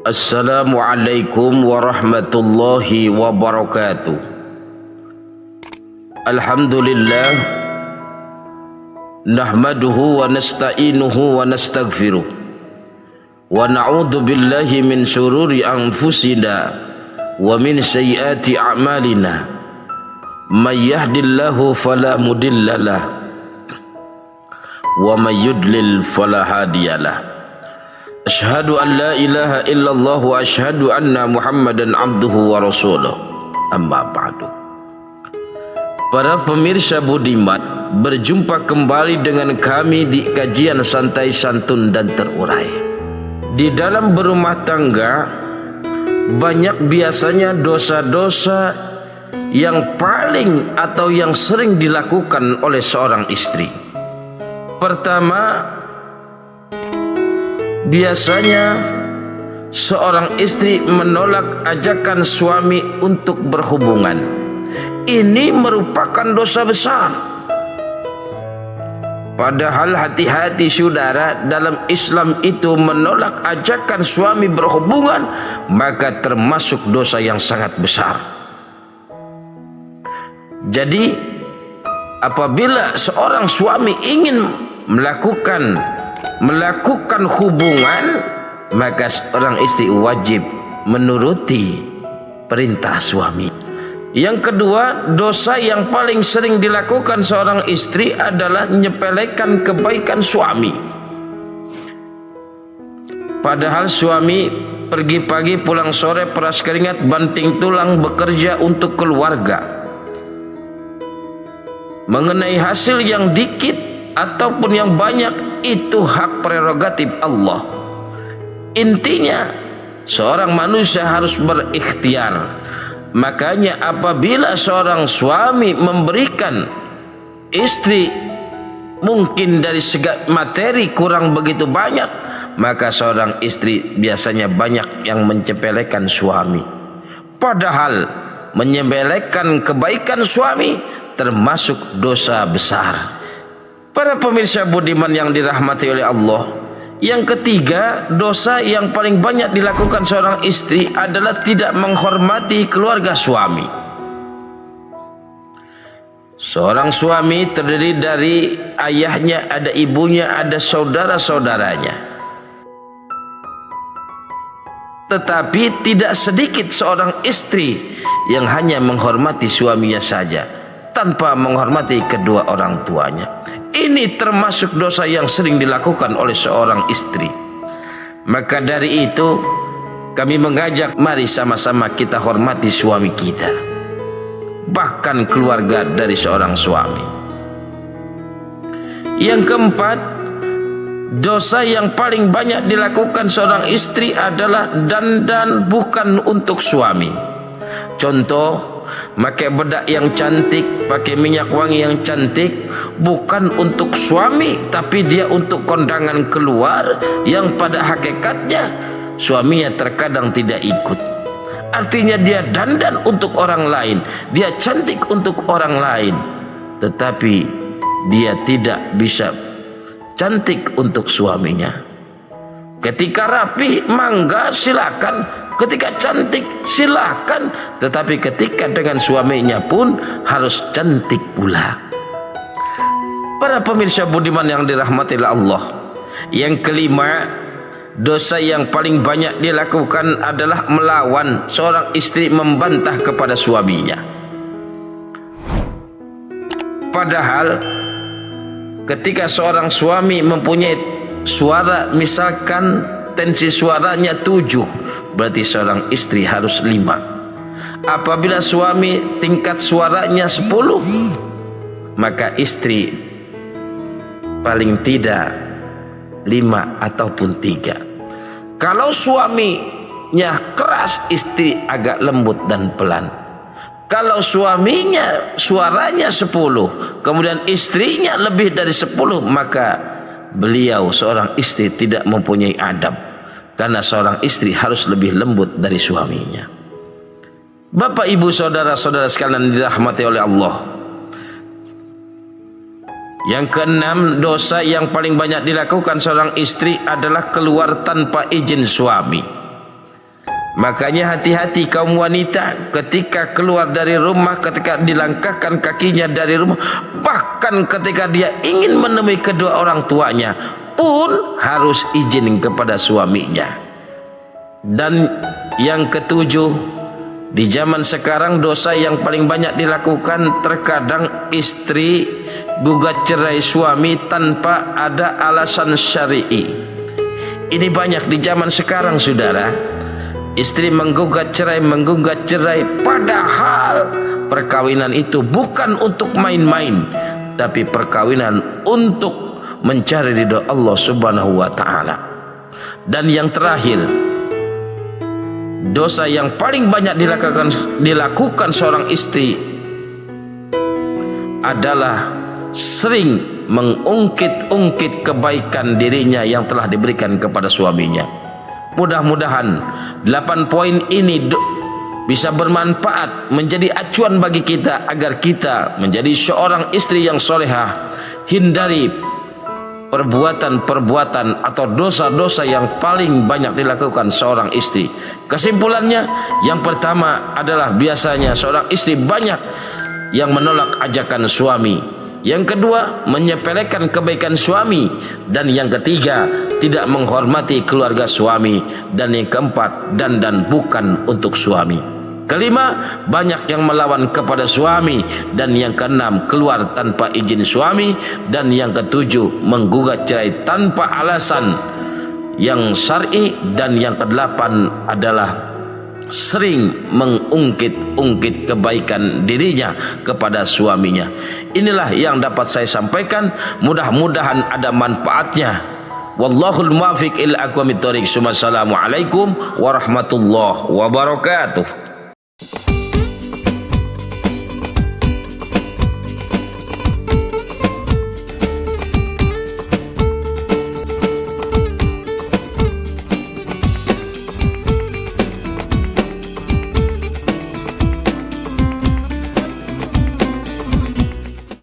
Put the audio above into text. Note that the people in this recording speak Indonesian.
Assalamualaikum warahmatullahi wabarakatuh. Alhamdulillah, nahmaduhu wa nasta'inuhu wa nastaghfiruh, wa na'udzu billahi min syururi anfusina wa min sayyiati a'malina. May yahdihillahu fala mudhillalah wa may yudlil fala hadiyalah. Asyhadu an la ilaha illallah wa asyhadu anna Muhammadan abduhu wa rasuluh. Amma ba'du. Para pemirsa budiman, berjumpa kembali dengan kami di kajian santai santun dan terurai. Di dalam berumah tangga, banyak biasanya dosa-dosa yang paling atau yang sering dilakukan oleh seorang istri. Pertama, biasanya seorang istri menolak ajakan suami untuk berhubungan. Ini merupakan dosa besar. Padahal hati-hati saudara, dalam Islam itu menolak ajakan suami berhubungan maka termasuk dosa yang sangat besar. Jadi apabila seorang suami ingin melakukan hubungan, maka seorang istri wajib menuruti perintah suami. Yang kedua, dosa yang paling sering dilakukan seorang istri adalah menyepelekan kebaikan suami. Padahal suami pergi pagi pulang sore, peras keringat banting tulang bekerja untuk keluarga. Mengenai hasil yang dikit ataupun yang banyak, itu hak prerogatif Allah. Intinya seorang manusia harus berikhtiar. Makanya apabila seorang suami memberikan istri mungkin dari segi materi kurang begitu banyak, maka seorang istri biasanya banyak yang menyepelekan suami. Padahal menyepelekan kebaikan suami termasuk dosa besar. Para pemirsa budiman yang dirahmati oleh Allah, yang ketiga, dosa yang paling banyak dilakukan seorang istri adalah tidak menghormati keluarga suami. Seorang suami terdiri dari ayahnya, ada ibunya, ada saudara-saudaranya. Tetapi tidak sedikit seorang istri yang hanya menghormati suaminya saja tanpa menghormati kedua orang tuanya. Ini termasuk dosa yang sering dilakukan oleh seorang istri. Maka dari itu kami mengajak, mari sama-sama kita hormati suami kita, bahkan keluarga dari seorang suami. Yang keempat, dosa yang paling banyak dilakukan seorang istri adalah dandan bukan untuk suami. Contoh, pakai bedak yang cantik, pakai minyak wangi yang cantik, bukan untuk suami, tapi dia untuk kondangan keluar, yang pada hakikatnya suaminya terkadang tidak ikut. Artinya dia dandan untuk orang lain, dia cantik untuk orang lain, tetapi dia tidak bisa cantik untuk suaminya. Ketika rapi, mangga silakan. Ketika cantik silakan, tetapi ketika dengan suaminya pun harus cantik pula. Para pemirsa budiman yang dirahmati Allah, yang kelima, dosa yang paling banyak dilakukan adalah melawan seorang istri, membantah kepada suaminya. Padahal ketika seorang suami mempunyai suara, misalkan tensi suaranya 7, berarti seorang istri harus 5. Apabila suami tingkat suaranya 10, maka istri paling tidak 5 ataupun 3. Kalau suaminya keras, istri agak lembut dan pelan. Kalau suaminya suaranya 10, kemudian istrinya lebih dari 10, maka beliau seorang istri tidak mempunyai adab. Karena seorang istri harus lebih lembut dari suaminya. Bapak, ibu, saudara-saudara sekalian dirahmati oleh Allah, Yang keenam, dosa yang paling banyak dilakukan seorang istri adalah keluar tanpa izin suami. Makanya hati-hati kaum wanita ketika keluar dari rumah, ketika dilangkahkan kakinya dari rumah, bahkan ketika dia ingin menemui kedua orang tuanya pun harus izin kepada suaminya. Dan yang ketujuh, di zaman sekarang dosa yang paling banyak dilakukan, terkadang istri gugat cerai suami tanpa ada alasan syar'i. Ini banyak di zaman sekarang, saudara. Istri menggugat cerai, padahal perkawinan itu bukan untuk main-main, tapi perkawinan untuk mencari ridha Allah Subhanahu wa taala. Dan yang terakhir, dosa yang paling banyak dilakukan seorang istri adalah sering mengungkit-ungkit kebaikan dirinya yang telah diberikan kepada suaminya. Mudah-mudahan 8 poin ini bisa bermanfaat, menjadi acuan bagi kita agar kita menjadi seorang istri yang solehah. Hindari perbuatan-perbuatan atau dosa-dosa yang paling banyak dilakukan seorang istri. Kesimpulannya, yang pertama adalah biasanya seorang istri banyak yang menolak ajakan suami. Yang kedua, menyepelekan kebaikan suami. Dan yang ketiga, tidak menghormati keluarga suami. Dan yang keempat, dandan bukan untuk suami. Kelima, banyak yang melawan kepada suami. Dan yang keenam, keluar tanpa izin suami. Dan yang ketujuh, menggugat cerai tanpa alasan yang syar'i. Dan yang kedelapan adalah sering mengungkit-ungkit kebaikan dirinya kepada suaminya. Inilah yang dapat saya sampaikan, mudah-mudahan ada manfaatnya. Wallahul muwaffiq ila aqwamit thoriq. Assalamualaikum warahmatullahi wabarakatuh.